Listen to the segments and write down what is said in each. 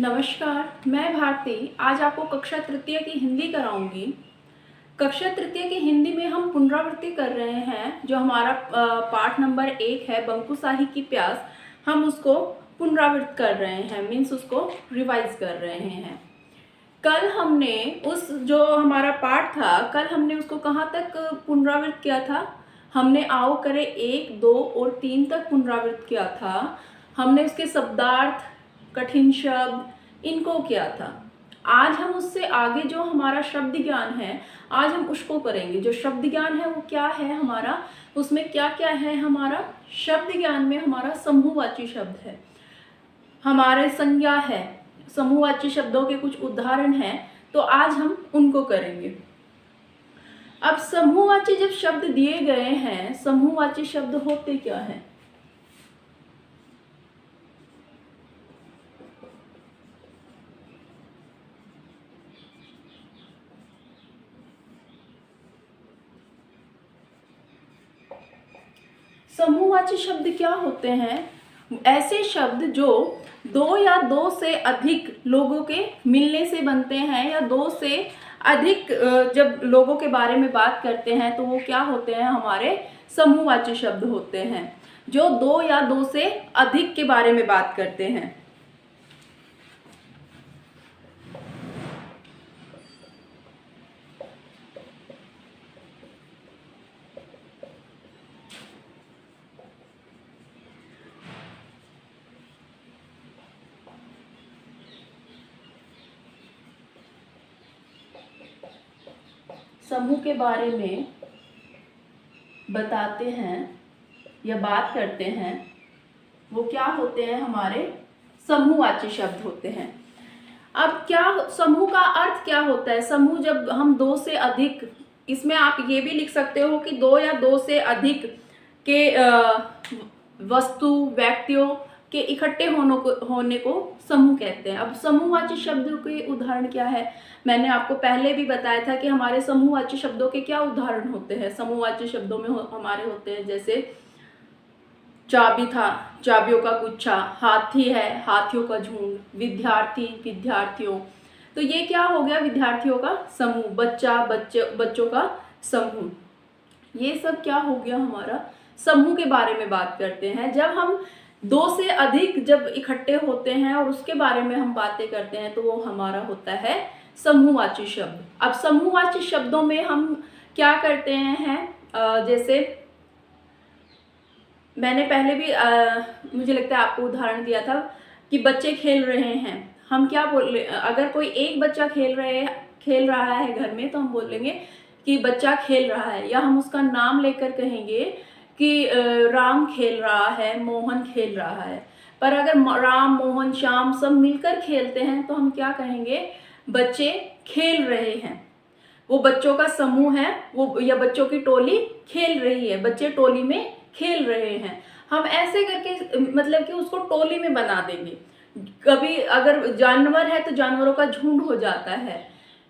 नमस्कार, मैं भारती। आज आपको कक्षा तृतीय की हिंदी कराऊंगी। कक्षा तृतीय की हिंदी में हम पुनरावृत्ति कर रहे हैं। जो हमारा पाठ नंबर 1 है, बंकुशाही की प्यास, हम उसको पुनरावृत्त कर रहे हैं, मीन्स उसको रिवाइज कर रहे हैं। कल हमने जो हमारा पाठ था, कल हमने उसको कहाँ तक पुनरावृत्त किया था? हमने आओ करे 1, 2 और 3 तक पुनरावृत्त किया था। हमने उसके शब्दार्थ, कठिन शब्द, इनको किया था। आज हम उससे आगे जो हमारा शब्द ज्ञान है, आज हम उसको करेंगे। जो शब्द ज्ञान है वो क्या है हमारा, उसमें क्या क्या है हमारा शब्द ज्ञान में? हमारा समूहवाची शब्द है, हमारे संज्ञा है, समूहवाची शब्दों के कुछ उदाहरण हैं, तो आज हम उनको करेंगे। अब समूहवाची जब शब्द दिए गए हैं, समूहवाची शब्द होते क्या हैं? समूहवाची शब्द क्या होते हैं? ऐसे शब्द जो दो या दो से अधिक लोगों के मिलने से बनते हैं, या दो से अधिक जब लोगों के बारे में बात करते हैं तो वो क्या होते हैं? हमारे समूहवाची शब्द होते हैं, जो दो या दो से अधिक के बारे में बात करते हैं। समूह के बारे में बताते हैं या बात करते हैं, वो क्या होते हैं? हमारे समूहवाची शब्द होते हैं। अब क्या समूह का अर्थ क्या होता है? समूह जब हम दो से अधिक, इसमें आप ये भी लिख सकते हो कि दो या दो से अधिक के वस्तु, व्यक्तियों के इकट्ठे होने को समूह कहते हैं। अब समूहवाची शब्दों के उदाहरण क्या है? मैंने आपको पहले भी बताया था कि हमारे समूहवाची शब्दों के क्या उदाहरण होते हैं। समूहवाची शब्दों में हमारे होते हैं जैसे चाबी था, चाबियों का गुच्छा, हाथी है, हाथियों का झुंड, विद्यार्थी, विद्यार्थियों। तो ये क्या हो गया? विद्यार्थियों का समूह, बच्चा, बच्चों का समूह। ये सब क्या हो गया? हमारा समूह के बारे में बात करते हैं। जब हम दो से अधिक जब इकट्ठे होते हैं और उसके बारे में हम बातें करते हैं तो वो हमारा होता है समूहवाची शब्द। अब समूहवाची शब्दों में हम क्या करते हैं? जैसे मैंने पहले भी मुझे लगता है आपको उदाहरण दिया था कि बच्चे खेल रहे हैं। हम क्या बोले? अगर कोई एक बच्चा खेल रहा है घर में, तो हम बोलेंगे कि बच्चा खेल रहा है, या हम उसका नाम लेकर कहेंगे कि राम खेल रहा है, मोहन खेल रहा है। पर अगर राम, मोहन, श्याम सब मिलकर खेलते हैं तो हम क्या कहेंगे? बच्चे खेल रहे हैं। वो बच्चों का समूह है, वो या बच्चों की टोली खेल रही है, बच्चे टोली में खेल रहे हैं। हम ऐसे करके मतलब कि उसको टोली में बना देंगे। कभी अगर जानवर है तो जानवरों का झुंड हो जाता है,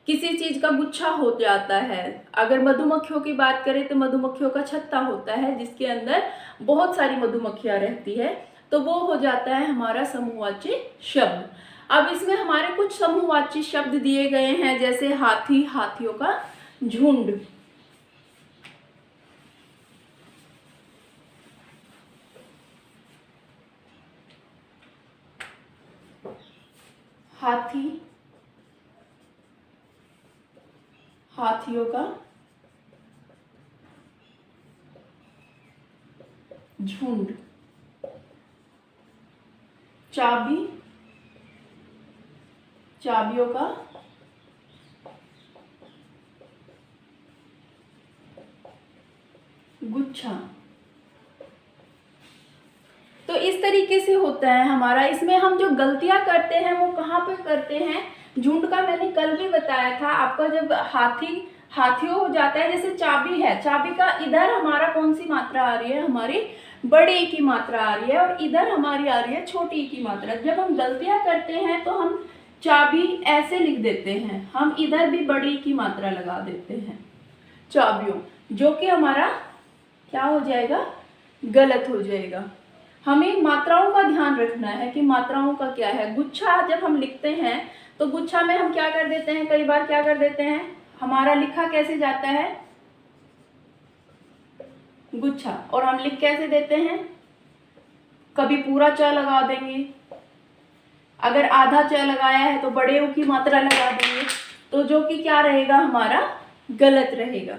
किसी चीज का गुच्छा हो जाता है। अगर मधुमक्खियों की बात करें तो मधुमक्खियों का छत्ता होता है, जिसके अंदर बहुत सारी मधुमक्खियां रहती है, तो वो हो जाता है हमारा समूहवाची शब्द। अब इसमें हमारे कुछ समूहवाची शब्द दिए गए हैं, जैसे हाथी, हाथियों का झुंड। हाथी, हाथियों का झुंड। चाबी, चाबियों का गुच्छा। तो इस तरीके से होता है हमारा। इसमें हम जो गलतियां करते हैं वो कहाँ पे करते हैं? झुंड का मैंने कल भी बताया था आपका। जब हाथियों हो जाता है, जैसे चाबी है, चाबी का इधर हमारा कौन सी मात्रा आ रही है? हमारी बड़ी ई की मात्रा आ रही है, और इधर हमारी आ रही है छोटी ई की मात्रा। जब हम गलतियां करते हैं तो हम चाबी ऐसे लिख देते हैं, हम इधर भी बड़ी की मात्रा लगा देते हैं चाबियों, जो कि हमारा क्या हो जाएगा? गलत हो जाएगा। हमें मात्राओं का ध्यान रखना है कि मात्राओं का क्या है। गुच्छा जब हम लिखते हैं तो गुच्छा में हम क्या कर देते हैं, कई बार क्या कर देते हैं, हमारा लिखा कैसे जाता है गुच्छा, और हम लिख कैसे देते हैं, कभी पूरा च लगा देंगे, अगर आधा च लगाया है तो बड़े ऊ की मात्रा लगा देंगे, तो जो कि क्या रहेगा हमारा गलत रहेगा।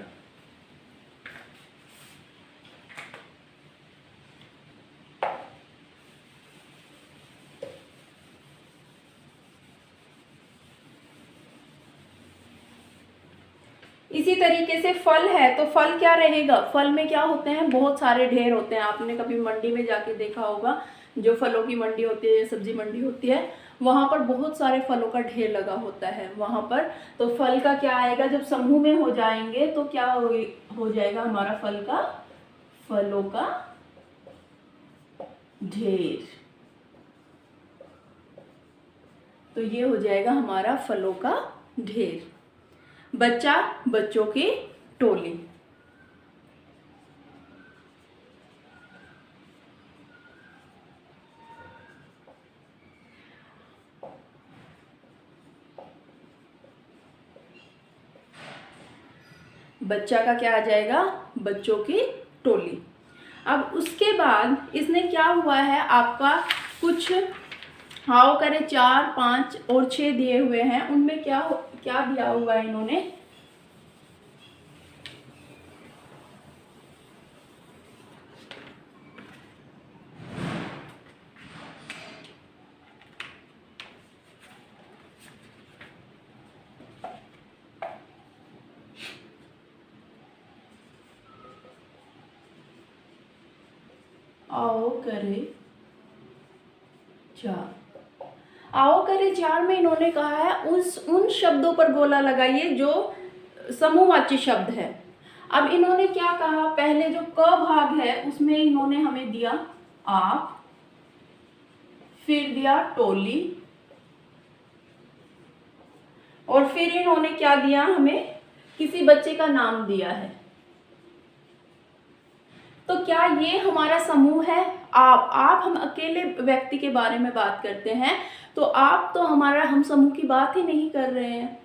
इसी तरीके से फल है, तो फल क्या रहेगा, फल में क्या होते हैं, बहुत सारे ढेर होते हैं। आपने कभी मंडी में जाके देखा होगा, जो फलों की मंडी होती है या सब्जी मंडी होती है, वहां पर बहुत सारे फलों का ढेर लगा होता है वहां पर। तो फल का क्या आएगा, जब समूह में हो जाएंगे तो क्या हो जाएगा हमारा फलों का ढेर। तो ये हो जाएगा हमारा फलों का ढेर। बच्चा, बच्चों की टोली। बच्चा का क्या आ जाएगा, बच्चों की टोली। अब उसके बाद इसने क्या हुआ है, आपका कुछ हाव करे 4, 5 और 6 दिए हुए हैं, उनमें क्या दिया हुआ है इन्होंने, आओ करे 4। आओ करे 4 में इन्होंने कहा है उन शब्दों पर गोला लगाइए जो समूहवाची शब्द है। अब इन्होंने क्या कहा, पहले जो क भाग है उसमें इन्होंने हमें दिया आप, फिर दिया टोली, और फिर इन्होंने क्या दिया, हमें किसी बच्चे का नाम दिया है। तो क्या ये हमारा समूह है, आप हम अकेले व्यक्ति के बारे में बात करते हैं, तो आप तो हम समूह की बात ही नहीं कर रहे हैं।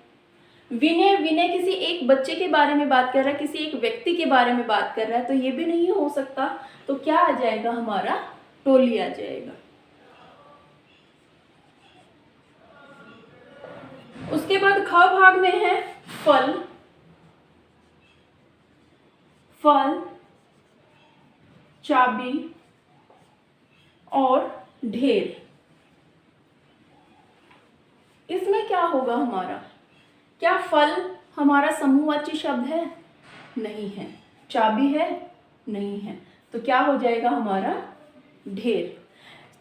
विनय किसी एक बच्चे के बारे में बात कर रहा है, किसी एक व्यक्ति के बारे में बात कर रहा है, तो ये भी नहीं हो सकता। तो क्या आ जाएगा हमारा, टोली आ जाएगा। उसके बाद ख भाग में है फल, चाबी और ढेर। इसमें क्या होगा हमारा, क्या फल हमारा समूहवाची शब्द है, नहीं है। चाबी है, नहीं है। तो क्या हो जाएगा हमारा ढेर।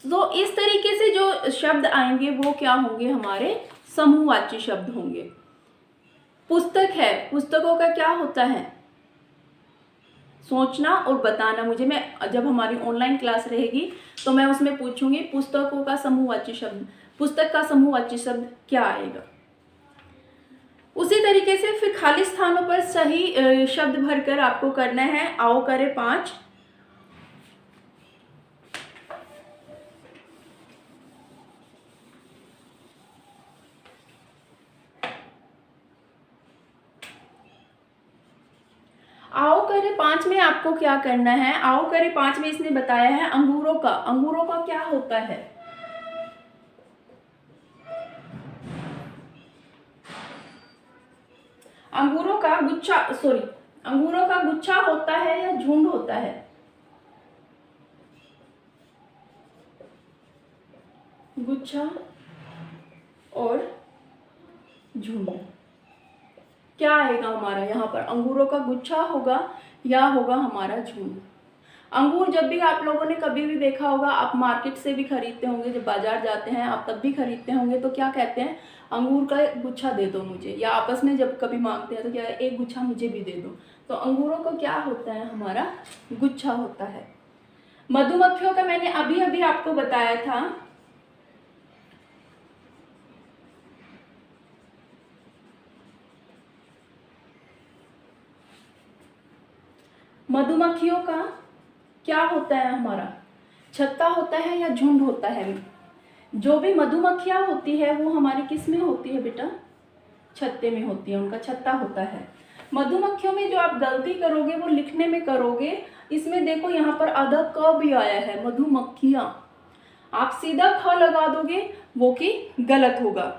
तो इस तरीके से जो शब्द आएंगे वो क्या होंगे, हमारे समूहवाची शब्द होंगे। पुस्तक है, पुस्तकों का क्या होता है, सोचना और बताना मुझे। मैं जब हमारी ऑनलाइन क्लास रहेगी तो मैं उसमें पूछूंगी पुस्तकों का समूहवाची शब्द, पुस्तक का समूहवाची शब्द क्या आएगा। उसी तरीके से फिर खाली स्थानों पर सही शब्द भरकर आपको करना है। आओ करे 5। आओ करे 5 में आपको क्या करना है, आओ करे 5 में इसने बताया है अंगूरों का क्या होता है, अंगूरों का गुच्छा होता है या झुंड होता है, गुच्छा और झुंड। क्या आएगा हमारा यहाँ पर, अंगूरों का गुच्छा होगा या होगा हमारा झुंड। अंगूर जब भी आप लोगों ने कभी भी देखा होगा, आप मार्केट से भी खरीदते होंगे, जब बाजार जाते हैं आप तब भी खरीदते होंगे, तो क्या कहते हैं, अंगूर का गुच्छा दे दो मुझे, या आपस में जब कभी मांगते हैं तो क्या एक गुच्छा मुझे भी दे दो। तो अंगूरों को क्या होता है, हमारा गुच्छा होता है। मधुमक्खियों का मैंने अभी अभी आपको बताया था, मधुमक्खियों का क्या होता है हमारा छत्ता होता है या झुंड होता है? जो भी मधुमक्खियाँ होती है वो हमारी किस में होती है बेटा? छत्ते में होती है, उनका छत्ता होता है। मधुमक्खियों में जो आप गलती करोगे वो लिखने में करोगे। इसमें देखो यहाँ पर आधा क भी आया है, मधुमक्खियाँ। आप सीधा ख लगा दोगे वो कि गलत होगा।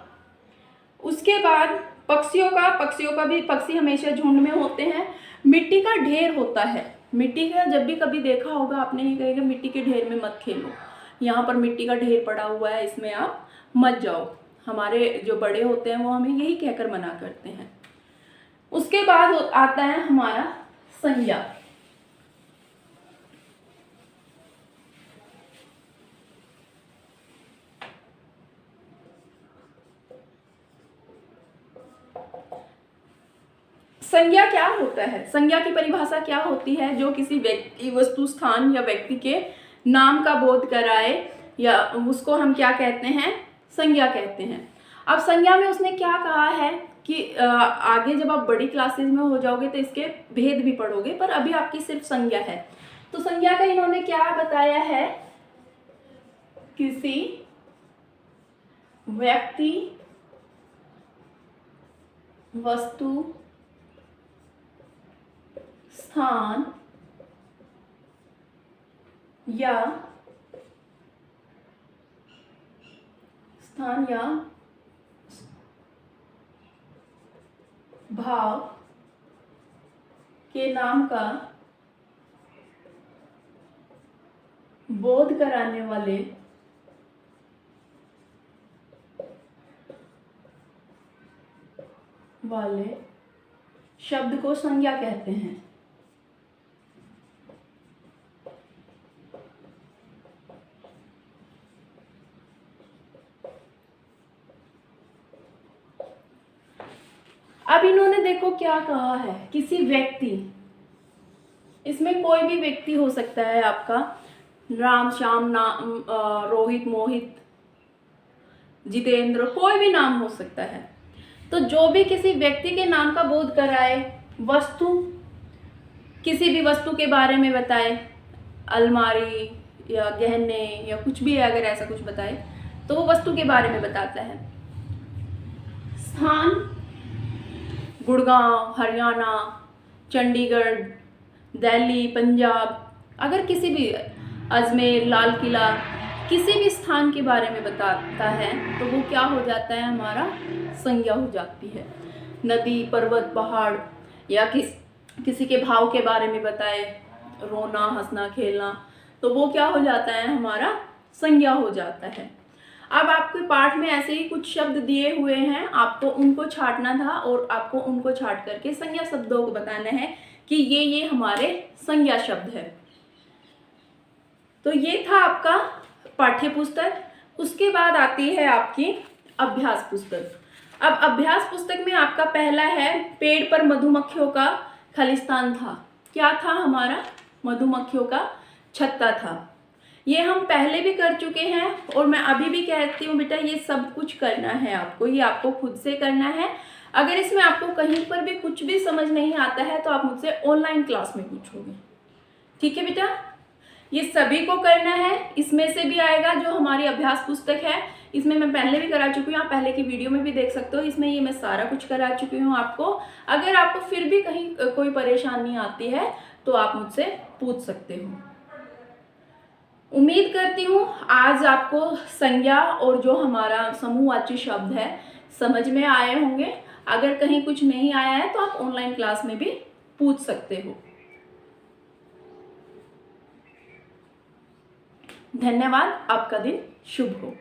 उसके बाद पक्षियों का भी, पक्षी हमेशा झुंड में होते हैं। मिट्टी का ढेर होता है। मिट्टी का जब भी कभी देखा होगा आपने, ही कहेगा मिट्टी के ढेर में मत खेलो, यहाँ पर मिट्टी का ढेर पड़ा हुआ है, इसमें आप मत जाओ। हमारे जो बड़े होते हैं वो हमें यही कहकर मना करते हैं। उसके बाद आता है हमारा संज्ञा। संज्ञा क्या होता है? संज्ञा की परिभाषा क्या होती है? जो किसी व्यक्ति, वस्तु, स्थान या व्यक्ति के नाम का बोध कराए, या उसको हम क्या कहते हैं? संज्ञा कहते हैं। अब संज्ञा में उसने क्या कहा है कि आगे जब आप बड़ी क्लासेस में हो जाओगे तो इसके भेद भी पढ़ोगे, पर अभी आपकी सिर्फ संज्ञा है। तो संज्ञा का इन्होंने क्या बताया है? किसी व्यक्ति, वस्तु, स्थान या भाव के नाम का बोध कराने वाले शब्द को संज्ञा कहते हैं। अब इन्होंने देखो क्या कहा है? किसी व्यक्ति, इसमें कोई भी व्यक्ति हो सकता है आपका, राम, श्याम, रोहित, मोहित, जितेंद्र, कोई भी नाम हो सकता है। तो जो भी किसी व्यक्ति के नाम का बोध कराए, वस्तु, किसी भी वस्तु के बारे में बताए, अलमारी या गहने या कुछ भी अगर ऐसा कुछ बताए तो वो वस्तु के बारे में बताता है। स्थान, गुड़गांव, हरियाणा, चंडीगढ़, दिल्ली, पंजाब, अगर किसी भी, अजमेर, लाल किला, किसी भी स्थान के बारे में बताता है तो वो क्या हो जाता है? हमारा संज्ञा हो जाती है। नदी, पर्वत, पहाड़ या किसी के भाव के बारे में बताए, रोना, हंसना, खेलना, तो वो क्या हो जाता है? हमारा संज्ञा हो जाता है। अब आपके पाठ में ऐसे ही कुछ शब्द दिए हुए हैं, आपको उनको छांटना था और आपको उनको छांट करके संज्ञा शब्दों को बताना है कि ये हमारे संज्ञा शब्द है। तो ये था आपका पाठ्य पुस्तक। उसके बाद आती है आपकी अभ्यास पुस्तक। अब अभ्यास पुस्तक में आपका पहला है, पेड़ पर मधुमक्खियों का खालिस्तान था। क्या था? हमारा मधुमक्खियों का छत्ता था। ये हम पहले भी कर चुके हैं और मैं अभी भी कहती हूँ बेटा, ये सब कुछ करना है आपको, ये आपको खुद से करना है। अगर इसमें आपको कहीं पर भी कुछ भी समझ नहीं आता है तो आप मुझसे ऑनलाइन क्लास में पूछोगे, ठीक है बेटा? ये सभी को करना है। इसमें से भी आएगा जो हमारी अभ्यास पुस्तक है, इसमें मैं पहले भी करा चुकी हूँ, आप पहले की वीडियो में भी देख सकते हो। इसमें ये मैं सारा कुछ करा चुकी हूँ आपको। अगर आपको फिर भी कहीं कोई परेशानी आती है तो आप मुझसे पूछ सकते हो। उम्मीद करती हूँ आज आपको संज्ञा और जो हमारा समूहवाची शब्द है समझ में आए होंगे। अगर कहीं कुछ नहीं आया है तो आप ऑनलाइन क्लास में भी पूछ सकते हो। धन्यवाद। आपका दिन शुभ हो।